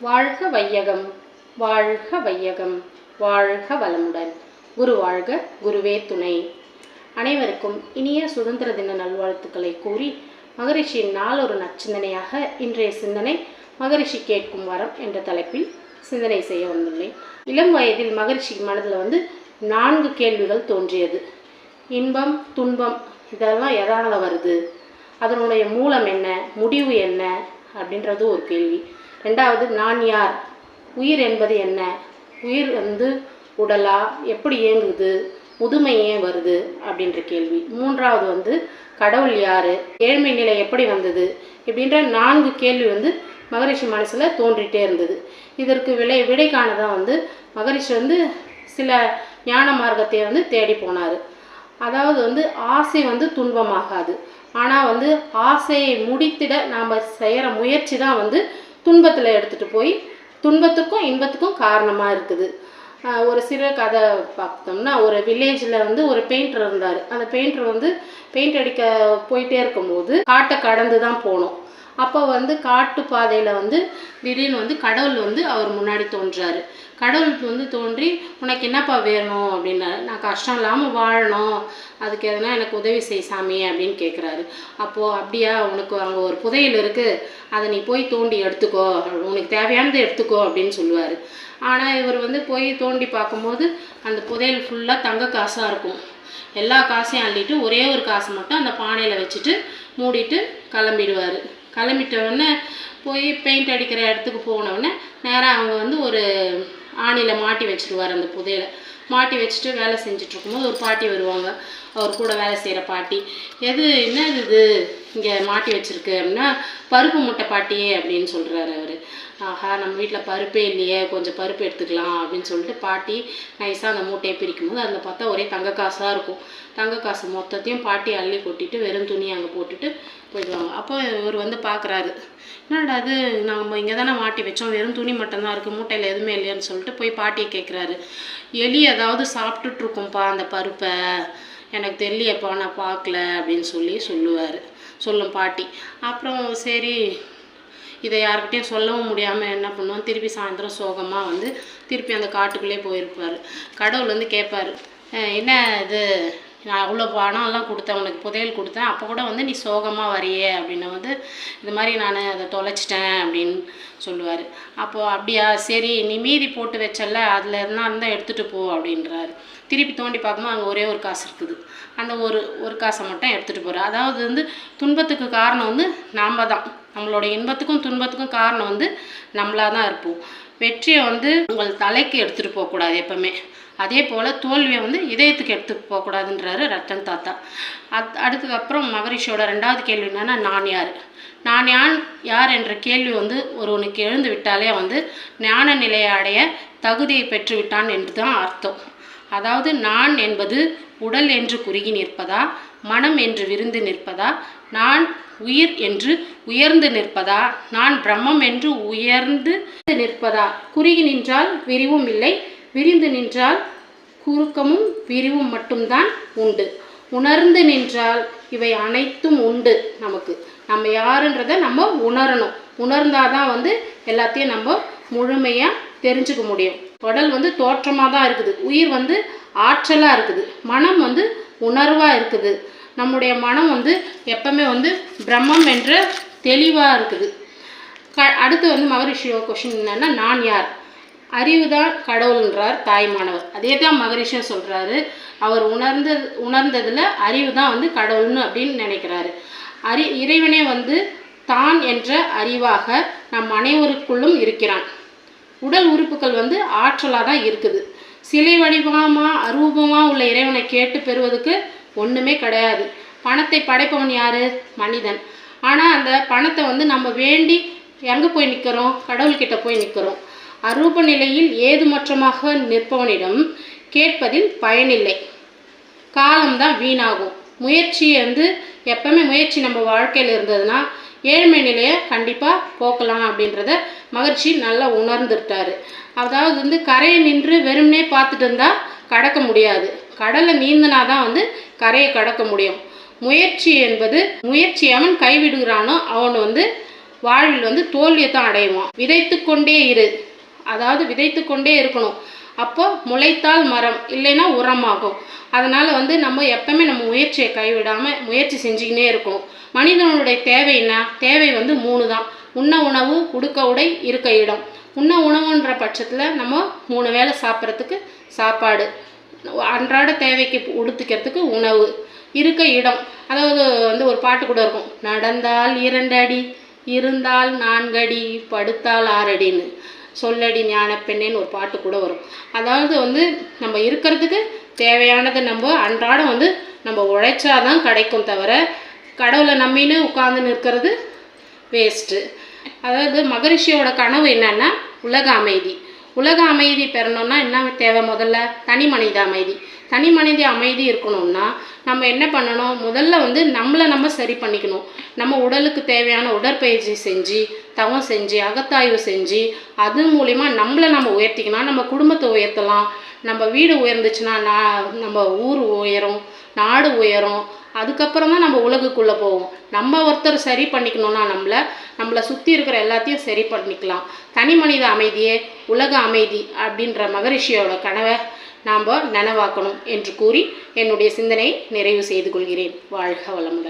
வாழ்க வையகம், வாழ்க வையகம், வாழ்க வளமுடன். குரு வாழ்க, குருவே துணை. அனைவருக்கும் இனிய சுதந்திர தின நல்வாழ்த்துக்களை கூறி மகரிஷியின் நாளொரு நற்சிந்தனையாக இன்றைய சிந்தனை மகரிஷி கேட்கும் வரம் என்ற தலைப்பில் சிந்தனை செய்ய வந்துள்ளேன். இளம் வயதில் மகரிஷி மனதில் 4 கேள்விகள் தோன்றியது. இன்பம், துன்பம் இதெல்லாம் எதனால் வருது, அதனுடைய மூலம் என்ன, முடிவு என்ன அப்படின்றது ஒரு கேள்வி. 2வது, நான் யார், உயிர் என்பது என்ன, உயிர் உடலா, எப்படி இயங்குது, முதுமை ஏன் வருது அப்படின்ற கேள்வி. 3வது கடவுள் யார், ஏழ்மை நிலை எப்படி வந்தது, இப்படின்ற 4 கேள்வி மகரிஷி மனசில் தோன்றிட்டே இருந்தது. இதற்கு விடை காணதான் மகரிஷி சில ஞான மார்க்கத்தை தேடி போனார். அதாவது ஆசை துன்பமாகாது, ஆனால் ஆசையை முடித்திட நாம் செய்கிற முயற்சி தான் துன்பத்தில் எடுத்துகிட்டு போய் துன்பத்துக்கும் இன்பத்துக்கும் காரணமாக இருக்குது. ஒரு சிறு கதை பார்த்தோம்னா, ஒரு வில்லேஜில் ஒரு பெயிண்டர் இருந்தார். அந்த பெயிண்டர் பெயிண்ட் அடிக்க போயிட்டே இருக்கும்போது காட்டை கடந்து தான் போனோம். அப்போ காட்டு பாதையில் திடீர்னு கடவுள் அவர் முன்னாடி தோன்றாரு. கடவுள் தோன்றி, உனக்கு என்னப்பா வேணும் அப்படின்னாரு. நான் கஷ்டம் இல்லாமல் வாழணும், அதுக்கு எதனா எனக்கு உதவி செய் சாமி அப்படின்னு கேட்குறாரு. அப்போது அப்படியா, உனக்கு அங்கே ஒரு புதையல் இருக்குது, அதை நீ போய் தோண்டி எடுத்துக்கோ, உனக்கு தேவையானதை எடுத்துக்கோ அப்படின்னு சொல்லுவார். ஆனால் இவர் போய் தோண்டி பார்க்கும்போது அந்த புதையல் ஃபுல்லாக தங்க காசாக இருக்கும். எல்லா காசையும் அள்ளிட்டு ஒரே ஒரு காசை மட்டும் அந்த பானையில் வச்சுட்டு மூடிட்டு கிளம்பிடுவார். கிளம்பிட்டவுடனே போய் பெயிண்ட் அடிக்கிற இடத்துக்கு போனவுடனே நேராக அவங்க ஒரு ஆணியில் மாட்டி வச்சுருவார். அந்த புதையலை மாட்டி வச்சுட்டு வேலை செஞ்சிட்ருக்கும்போது ஒரு பாட்டி வருவாங்க. அவர் கூட வேலை செய்கிற பாட்டி, என்ன இது இங்கே மாட்டி வச்சுருக்கு அப்படின்னா, பருப்பு மூட்டை பாட்டியே அப்படின்னு சொல்கிறாரு அவர். ஆஹா, நம்ம வீட்டில் பருப்பே இல்லையே, கொஞ்சம் பருப்பு எடுத்துக்கலாம் அப்படின்னு சொல்லிட்டு பாட்டி நைஸாக அந்த மூட்டையை பிரிக்கும்போது அதில் பார்த்தா ஒரே தங்க காசாக இருக்கும். தங்க காசு மொத்தத்தையும் பாட்டி அள்ளி கொட்டிட்டு வெறும் துணி அங்கே போட்டுட்டு போயிடுவாங்க. அப்போ இவர் பார்க்குறாரு, என்னடா அது, நம்ம இங்கே தானே மாட்டி வச்சோம், வெறும் துணி மட்டும்தான் இருக்குது, மூட்டையில் எதுவுமே இல்லையான்னு சொல்லிட்டு போய் பாட்டியை கேட்குறாரு. எலி ஏதாவது சாப்பிட்டுட்ருக்கும்ப்பா அந்த பருப்பை, எனக்கு தெரியலையப்பா, நான் பார்க்கல அப்படின்னு சொல்லும் பாட்டி. அப்புறம் சரி, இதை யார்கிட்டையும் சொல்லவும் முடியாமல் என்ன பண்ணுவோம், திருப்பி சாயந்தரம் சோகமாக திருப்பி அந்த காட்டுக்குள்ளே போயிருப்பார். கடவுள் கேட்பார், என்ன இது, நான் அவ்வளோ பணம்லாம் கொடுத்தேன், உனக்கு புதையல் கொடுத்தேன், அப்போ கூட நீ சோகமாக வரையே அப்படின்னு இந்த மாதிரி நான் அதை தொலைச்சிட்டேன் அப்படின்னு சொல்லுவார். அப்போது அப்படியா, சரி நீ மீதி போட்டு வச்சல, அதில் இருந்தால் எடுத்துகிட்டு போ அப்படின்றாரு. திருப்பி தோண்டி பார்க்கும்போது அங்கே ஒரே ஒரு காசு இருக்குது. அந்த ஒரு காசை மட்டும் எடுத்துகிட்டு போகிறார். அதாவது துன்பத்துக்கு காரணம் நாம் தான், நம்மளோட இன்பத்துக்கும் துன்பத்துக்கும் காரணம் நம்மளாக தான் இருப்போம். வெற்றியை உங்கள் தலைக்கு எடுத்துகிட்டு போகக்கூடாது எப்போவுமே, அதே போல் தோல்வியை இதயத்துக்கு எடுத்துகிட்டு போகக்கூடாதுன்றாரு ரத்தன் தாத்தா. அதுக்கப்புறம் மகரிஷியோட 2வது கேள்வி என்னென்னா, நான் யார். நான் யார் என்ற கேள்வி ஒருவனுக்கு எழுந்து விட்டாலே ஞான நிலையை அடைய தகுதியை பெற்று விட்டான் என்று தான் அர்த்தம். அதாவது நான் என்பது உடல் என்று குறுகி நிற்பதா, மனம் என்று விரிந்து நிற்பதா, நான் உயிர் என்று உயர்ந்து நிற்பதா, நான் பிரம்மம் என்று உயர்ந்து நிற்பதா. குறுகி நின்றால் விரிவும் இல்லை, விரிந்து நின்றால் குறுக்கமும் விரிவும் மட்டும்தான் உண்டு. உணர்ந்து நின்றால் இவை அனைத்தும் உண்டு. நம்ம யாருன்றதை நம்ம உணரணும். உணர்ந்தாதான் எல்லாத்தையும் நம்ம முழுமையாக தெரிஞ்சுக்க முடியும். உடல் தோற்றமாக தான் இருக்குது, உயிர் ஆற்றலாக இருக்குது, மனம் உணர்வாக இருக்குது. நம்முடைய மனம் எப்பவுமே பிரம்மம் என்ற தெளிவாக இருக்குது. அடுத்து மகரிஷியோ கொஷின் என்னன்னா, நான் யார். அறிவு தான் கடவுள்ன்றார் தாய்மானவர். அதே தான் மகரிஷியும் சொல்கிறாரு. அவர் உணர்ந்ததில் அறிவு தான் கடவுள்னு அப்படின்னு நினைக்கிறாரு. இறைவனே தான் என்ற அறிவாக நம் அனைவருக்குள்ளும் இருக்கிறான். உடல் உறுப்புகள் ஆற்றலாக தான் இருக்குது. சிலை வடிவமாக அரூபமாக உள்ள இறைவனை கேட்டு பெறுவதுக்கு ஒன்றுமே கிடையாது. பணத்தை படைப்பவன் யார்? மனிதன். ஆனால் அந்த பணத்தை நம்ம வேண்டி எங்கே போய் நிற்கிறோம்? கடவுள்கிட்ட போய் நிற்கிறோம். அரூப நிலையில் ஏதுமற்றமாக நிற்பவனிடம் கேட்பதில் பயனில்லை, காலம்தான் வீணாகும். முயற்சி எப்பவுமே முயற்சி நம்ம வாழ்க்கையில் இருந்ததுன்னா ஏழ்மை நிலையை கண்டிப்பாக போக்கலாம் அப்படின்றத மகிழ்ச்சி நல்லா உணர்ந்துட்டாரு. அதாவது கரையை நின்று வெறும்னே பார்த்துட்டு இருந்தால் கடக்க முடியாது, கடலை நீந்தினாதான் கரையை கடக்க முடியும். முயற்சி என்பது, முயற்சி அவன் கைவிடுகிறானோ அவன் வாழ்வில் வந்து தோல்வியை தான் அடைவான். விதைத்து கொண்டே இரு, அதாவது விதைத்து கொண்டே இருக்கணும். அப்போ முளைத்தால் மரம், இல்லைன்னா உரமாகும். அதனால் வந்து நம்ம எப்பவுமே நம்ம முயற்சியை கைவிடாமல் முயற்சி செஞ்சுக்கினே இருக்கணும். மனிதனுடைய தேவை என்ன? தேவை வந்து 3 தான். உண்ண உணவு, உடுக்க உடை, இருக்க இடம். உண்ண உணவுன்ற பட்சத்தில் நம்ம 3 வேளை சாப்பிட்றதுக்கு சாப்பாடு, அன்றாட தேவைக்கு உடுத்திக்கிறதுக்கு உணவு, இருக்க இடம். அதாவது வந்து ஒரு பாட்டு கூட இருக்கும், நடந்தால் 2 அடி, இருந்தால் 4 அடி, படுத்தால் 6 அடின்னு, சொல்லடி ஞான பெண்ணேன்னு ஒரு பாட்டு கூட வரும். அதாவது வந்து நம்ம இருக்கிறதுக்கு தேவையானதை நம்ம அன்றாடம் வந்து நம்ம உழைச்சாதான் கிடைக்கும், தவிர கடவுளை நம்பின்னு உட்கார்ந்து நிற்கிறது வேஸ்ட்டு. அதாவது மகரிஷியோட கனவு என்னன்னா உலக அமைதி. உலக அமைதி பெறணும்னா என்ன தேவை? முதல்ல தனி மனித அமைதி. தனி மனித அமைதி இருக்கணும்னா நம்ம என்ன பண்ணணும்? முதல்ல வந்து நம்மளை நம்ம சரி பண்ணிக்கணும். நம்ம உடலுக்கு தேவையான உடற்பயிற்சி செஞ்சு, தவம் செஞ்சு, அகத்தாய்வு செஞ்சு, அது மூலிமா நம்மளை நம்ம உயர்த்திக்கணும். நம்ம குடும்பத்தை உயர்த்தலாம். நம்ம வீடு உயர்ந்துச்சுன்னா நம்ம ஊர் உயரும், நாடு உயரும். அதுக்கப்புறம் தான் நம்ம உலகுக்குள்ளே போவோம். நம்ம ஒருத்தர் சரி பண்ணிக்கணும்னா நம்மளை சுற்றி இருக்கிற எல்லாத்தையும் சரி பண்ணிக்கலாம். தனி மனித அமைதியே உலக அமைதி அப்படின்ற மகரிஷியோட கனவை நாம் நனவாக்கணும் என்று கூறி என்னுடைய சிந்தனையை நிறைவு செய்து கொள்கிறேன். வாழ்க வளமுடன்.